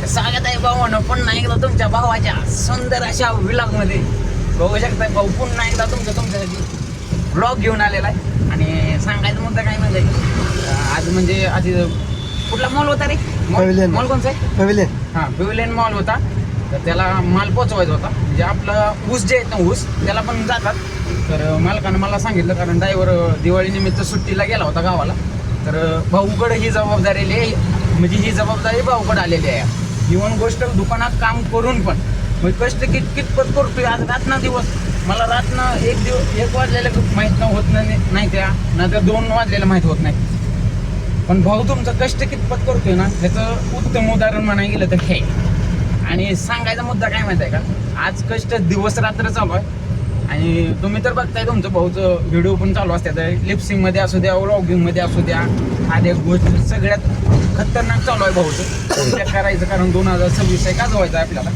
स्वागत आहे भावानं पुन्हा एकदा तुमच्या भावाच्या सुंदर अशा व्लॉगमध्ये. बघू शकता भाऊ पुन्हा एकदा तुमच्यासाठी व्लॉग घेऊन आलेला आहे. आणि सांगायचं मुद्दा काय म्हणजे आज म्हणजे आधी कुठला मॉल होता रे? मॉल कोणचा आहे? पवेलियन. हां, पवेलियन मॉल होता. तर त्याला माल पोचवायचा होता. म्हणजे आपलं ऊस जे आहेत ना, ऊस त्याला पण जातात. तर मालकानं मला सांगितलं, कारण ड्रायव्हर दिवाळीनिमित्त सुट्टीला गेला होता गावाला. तर भाऊकडे ही जबाबदारी म्हणजे ही जबाबदारी भाऊकडे आलेली आहे. इव्हन गोष्ट दुकानात काम करून पण म्हणजे कष्ट कितपत करतोय. आज रातना दिवस मला रातनं एक वाजलेलं माहीत होत नाही, त्या नंतर 2 वाजलेलं माहीत होत नाही. पण भाऊ तुमचं कष्ट कितपत करतोय ना, त्याचं उत्तम उदाहरण म्हणायला गेलं तर हे. आणि सांगायचा मुद्दा काय माहिती आहे का, आज कष्ट दिवस रात्र चालू आहे. आणि तुम्ही तर बघताय तुमचं भाऊचं व्हिडिओ पण चालू असतात. लिपसिंगमध्ये असू द्या, व्लॉगिंगमध्ये असू द्या, आधी गोष्ट सगळ्यात खतरनाक चालू आहे भाऊचं. त्या करायचं कारण 2026 आहे, गाजवायचं आहे आपल्याला.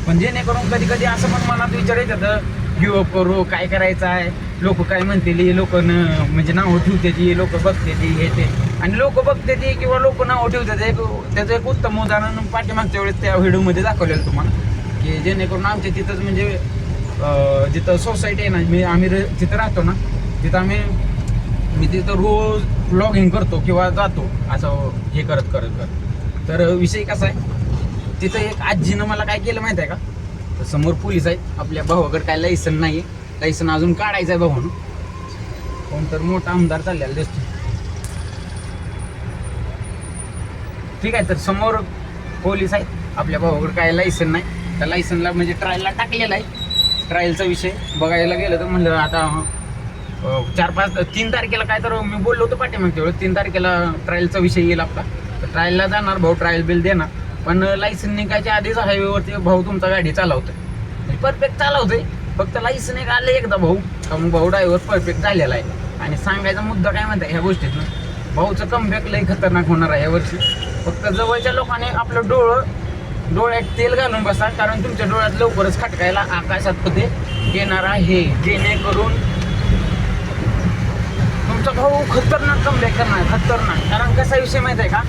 पण जेणेकरून कधी कधी असं पण मनात विचार येतात, गिवअप करू, काय करायचं आहे, लोक काय म्हणतील, लोक म्हणजे नावं ठेवते, लोक बघते हे ते. आणि लोक बघते किंवा लोक नावं ठेवतात. त्याचं एक उत्तम उदाहरण पाठीमागच्या वेळेस त्या व्हिडिओमध्ये दाखवलेलं तुम्हाला, की जेणेकरून आमच्या तिथंच म्हणजे जिथं सोसायटी आहे ना, आम्ही जिथं राहतो ना, तिथं मी तिथं रोज व्लॉगिंग करतो किंवा जातो असं हे करत. तर विषय कसा आहे, तिथं एक आजीनं मला काय केलं माहिती आहे का, तर समोर पोलीस आहेत. आपल्या भावाकडे काय लायसन नाही, लायसन अजून काढायचं आहे भावानं. कोणतर मोठा आमदार चाललेला दिसतो. ठीक आहे, तर समोर पोलीस आहेत. आपल्या भावाकडे काय लायसन नाही, त्या लायसनला म्हणजे ट्रायलला टाकलेला आहे. ट्रायलचा विषय बघायला गेलं तर म्हणलं आता 3 तारखेला काय तर मी बोललो होतो पाठीमागच्या वेळेस, 3 तारखेला ट्रायलचा विषय येईल आपला. तर ट्रायलला जाणार भाऊ, ट्रायल बिल देणार. पण लायसन निघायच्या आधीच हायवेवरती भाऊ तुमचा गाडी चालवतोय, म्हणजे परफेक्ट चालवतोय. फक्त लायसन एक आलं एकदा भाऊ, मग भाऊ ड्रायव्हर परफेक्ट झालेला आहे. आणि सांगायचा मुद्दा काय म्हणतात ह्या गोष्टीतनं, भाऊचं कमबॅक लई खतरनाक होणार आहे यावर्षी. फक्त जवळच्या लोकांनी आपलं डोळ्यात तेल घालून बसा, कारण तुमच्या डोळ्यात लवकरच खटकायला आकाशात ते येणार आहे. जेणेकरून तुमचा भाऊ खतरनाक कमबॅक करणार, खतरनाक. कारण कसा विषय माहिती आहे का,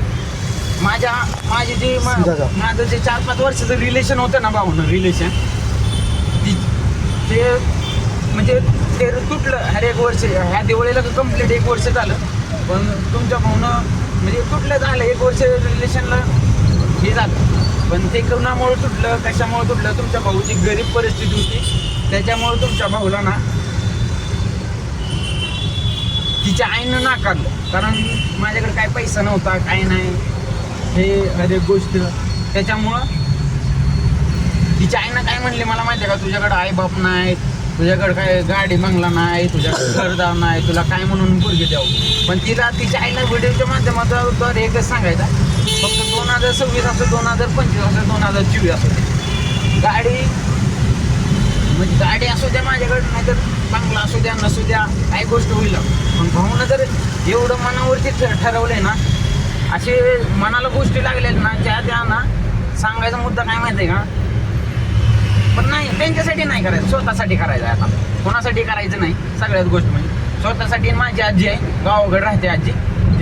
माझी जी माझं जे 4-5 वर्षाचं रिलेशन होतं ना भाऊनं, रिलेशन ते म्हणजे ते तुटलं. हर एक वर्ष ह्या दिवाळीला कंप्लीट 1 वर्ष झालं. पण तुमच्या भाऊनं म्हणजे तुटलं झालं 1 वर्ष रिलेशनला हे झालं. पण ते कोणामुळे तुटलं, कशामुळे तुटलं, तुमच्या भाऊची गरीब परिस्थिती होती. त्याच्यामुळे तुमच्या भाऊला ना तिच्या आईनं नाकारलं. कारण माझ्याकडे काय पैसा नव्हता, काय नाही, हे हर एक गोष्ट. त्याच्यामुळं तिच्या आईनं काय म्हणले मला माहिती आहे का, तुझ्याकडे आईबाप नाही, तुझ्याकडे काय गाडी बंगला नाही, तुझ्याकडे घरदार नाही, तुला काय म्हणून मुलगी द्यावं. पण तिला तिच्या आईला व्हिडिओच्या माध्यमातून एकच सांगायचा, फक्त 2026 असो, 2025 असो, 2024 असो, गाडी म्हणजे गाडी असू द्या माझ्याकडे, नाही तर बंगला असू द्या, नसू द्या, काही गोष्ट होईल. पण भाऊनं जर एवढं मनावरती ठरवलंय ना, असे मनाला गोष्टी लागलेल्या ना, त्या ना सांगायचा मुद्दा काय माहिती आहे का, पण नाही त्यांच्यासाठी नाही करायचं, स्वतःसाठी करायचं आहे. आता कोणासाठी करायचं नाही. सगळ्याच गोष्ट म्हणजे स्वतःसाठी. माझी आजी आहे, गावाकडे राहते आजी,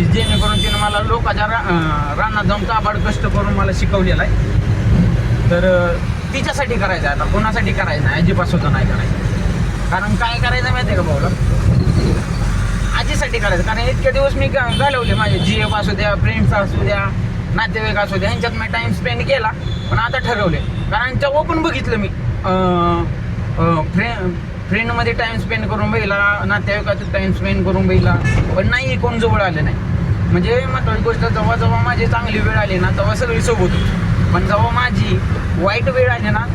जेणेकरून तिनं मला लोकांच्या रानात जाऊन काबाड कष्ट करून मला शिकवलेलं आहे. तर तिच्यासाठी करायचं आहे आता, कोणासाठी करायचं नाही, आजीपासून सुद्धा नाही करायचं. कारण काय करायचं माहिती आहे का भाऊला, आजीसाठी करायचं. कारण इतके दिवस मी घालवले, माझे GF असू द्या, फ्रेंड्स असू द्या, नातेवाईक असू द्या, ह्यांच्यात मी टाईम स्पेंड केला. पण आता ठरवले, कारण तेव्हा पण बघितलं मी फ्रेंडमध्ये टाईम स्पेंड करून बघितला, नातेवाईकाचं टाईम स्पेंड करून बघितला, पण नाही कोण जवळ आलं नाही. म्हणजे महत्त्वाची गोष्ट, जेव्हा माझी चांगली वेळ आली ना, तेव्हा सगळी सोबत होती. पण जेव्हा माझी वाईट वेळ आली ना,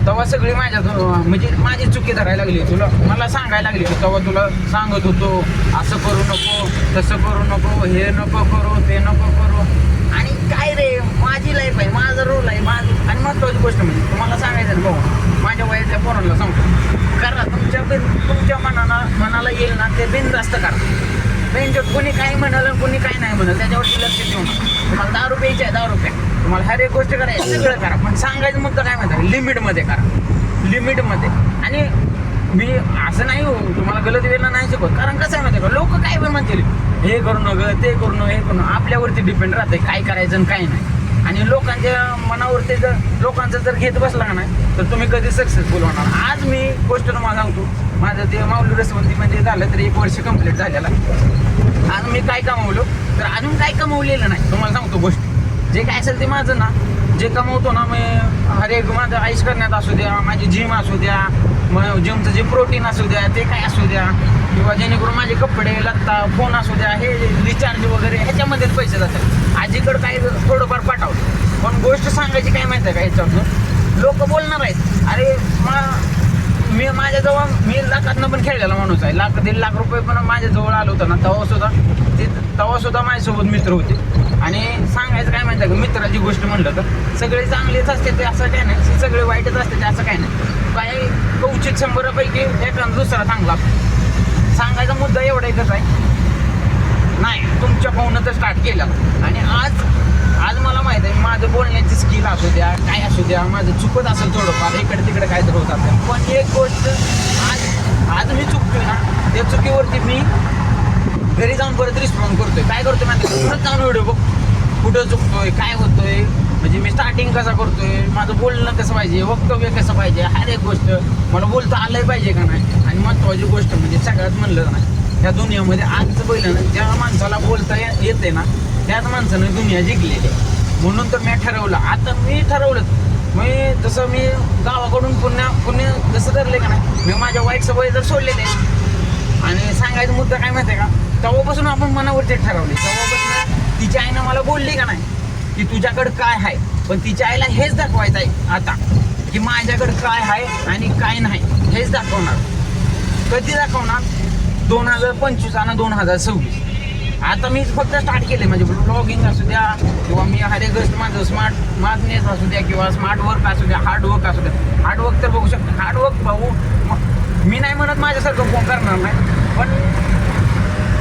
तेव्हा सगळी म्हणजे माझी चुकी धरायला लागली. मला सांगायला लागली, तेव्हा तुला सांगत होतो असं करू नको, तसं करू नको, हे नको करू, ते नको करू. आणि काय रे, माझी लाईफ आहे, माझा रोल आहे, आणि महत्त्वाची गोष्ट म्हणजे तुम्हाला सांगायचं ना भाऊ, माझ्या वयाच्या पोरांना सांगतो, करा तुमच्या मनाला येईल ना ते बिनधास्त करा. बेंचवर कोणी काय म्हणालं, कोणी काय नाही म्हणाल, त्याच्यावरती लक्ष देऊ नका. तुम्हाला 10 रुपयाचे आहे, 10 रुपये. तुम्हाला हर एक गोष्ट करायची, सगळं करा. पण सांगायचं मुद्दा काय माहिती, लिमिटमध्ये करा, लिमिटमध्ये. आणि मी असं नाही हो तुम्हाला गलत वेळेला नाही शिकवत. कारण कसं आहे माहिती का, लोक काय पण म्हणतील, हे करू नका, ते करू नका, हे करू नका. आपल्यावरती डिपेंड राहते काय करायचं आणि काय नाही. आणि लोकांच्या मनावरती जर लोकांचं जर घेत बसला का नाही तर तुम्ही कधी सक्सेसफुल होणार. आज मी गोष्ट तुम्हाला सांगतो, माझं ते माऊली रसवंतीमध्ये झालं तर 1 वर्ष कंप्लीट झालेला. आज मी काय कमावलो तर अजून काय कमवलेलं नाही. तुम्हाला सांगतो गोष्ट, जे काय असेल ते माझं ना, जे कमवतो ना मी हर एक माझं आयुष करण्यात असू द्या, माझी जिम असू द्या, मग जिमचं जे प्रोटीन असू द्या, ते काय असू द्या, किंवा जेणेकरून माझे कपडे लत्ता फोन असू द्या, हे रिचार्ज वगैरे ह्याच्यामध्येच पैसे जातात. आजीकडं काय थोडंफार पाठवलं. पण गोष्ट सांगायची काय माहिती आहे का, ह्याच्यातून लोक बोलणार आहेत, अरे मी माझ्याजवळ मी लाखातनं पण खेळलेला माणूस आहे, 1-1.5 लाख रुपये पण माझ्याजवळ आलं होतं ना, तेव्हा सुद्धा माझ्यासोबत मित्र होते. आणि सांगायचं काय माहिती आहे का, मित्राची गोष्ट म्हणलं तर सगळे चांगलेच असते ते असं काय नाही, सगळे वाईटच असते ते असं काय नाही. काय कवचित 100पैकी एखादा दुसरा चांगला असतो. सांगायचा मुद्दा एवढा एकच आहे, नाही तुमच्या पाहुणं तर स्टार्ट केलं. आणि आज मला माहिती आहे माझं बोलण्याची स्किल असू द्या, काय असू द्या, माझं चुकत असेल थोडंफार, इकडे तिकडे काय तर होत असेल, पण एक गोष्ट आज मी चुकतोय ना, त्या चुकीवरती मी घरी जाऊन परत रिस्पॉन्ड करतोय. काय करतोय माहिती, परत जाऊन व्हिडिओ बघ कुठं चुकतोय, काय होतोय, म्हणजे मी स्टार्टिंग कसं करतोय, माझं बोलणं कसं पाहिजे, वक्तव्य कसं पाहिजे, हर एक गोष्ट मला बोलता आलंय पाहिजे का नाही. आणि महत्त्वाची गोष्ट म्हणजे सगळ्यात म्हणलं ना, ह्या दुनियामध्ये आजचं पहिलं ना, ज्या माणसाला बोलता येते ना त्याच माणसानं दुनिया जिंकलेली आहे. म्हणून तर मी ठरवलं, आता मी ठरवलं, जसं मी गावाकडून पुण्य जसं धरले का नाही, मी माझ्या वाईट सवयी जर सोडलेले. आणि सांगायचा मुद्दा काय माहिती आहे का, तेव्हापासून आपण मनावरती ठरवले, तेव्हापासून तिच्या आईनं मला बोलली का नाही की तुझ्याकडं काय आहे, पण तिच्या आईला हेच दाखवायचं आहे आता की माझ्याकडं काय आहे आणि काय नाही, हेच दाखवणार. कधी दाखवणार, 2025 आणि 2026. आता मी फक्त स्टार्ट केले, म्हणजे ब्लॉगिंग असू द्या, किंवा मी हर एक गोष्ट माझं स्मार्टनेस असू द्या, किंवा स्मार्ट वर्क असू द्या, हार्डवर्क असू द्या. हार्डवर्क तर बघू शकतो, हार्डवर्क भाऊ मी नाही म्हणत माझ्यासारखं कोण करणार नाही, पण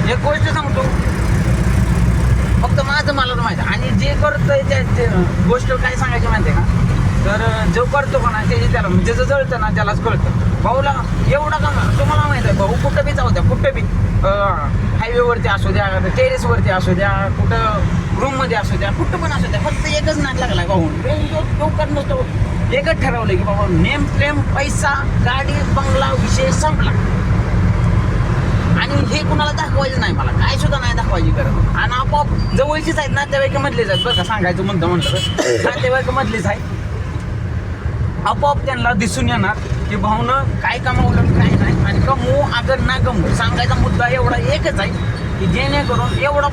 एक गोष्ट सांगतो, फक्त माझं मला माहिती आहे. आणि जे करतोय त्या गोष्ट काय सांगायची माहिती आहे का, तर जो करतो का नाही त्याची त्याला, ज्याचं जळतं ना त्यालाच कळतं. भाऊला एवढा का तुम्हाला माहिती आहे, भाऊ कुठं बी जाऊ द्या, कुठं बी हायवेवरती असू द्या, टेरेसवरती असू द्या, कुठं रूममध्ये असू द्या, कुठं पण असू द्या, फक्त एकच नाद लागला आहे भाऊ. तो करत नसतो, एकच ठरवलं की बाबा नेम प्रेम पैसा गाडी बंगला विषय संपला. आणि हे कुणाला दाखवायचं नाही, मला काय सुद्धा नाही दाखवायची गरज. आणि आपोआप जवळचीच आहेत, नातेवाईकामधलेच आहेत बरं का, सांगायचं मुद्दा म्हणलं तर नातेवाईकामधलेच आहे. आपोआप त्यांना दिसून येणार की भाऊनं काय कमावलं काय नाही. आणि कमवू अगर ना कमवू, सांगायचा मुद्दा एवढा एकच आहे की जेणेकरून एवढा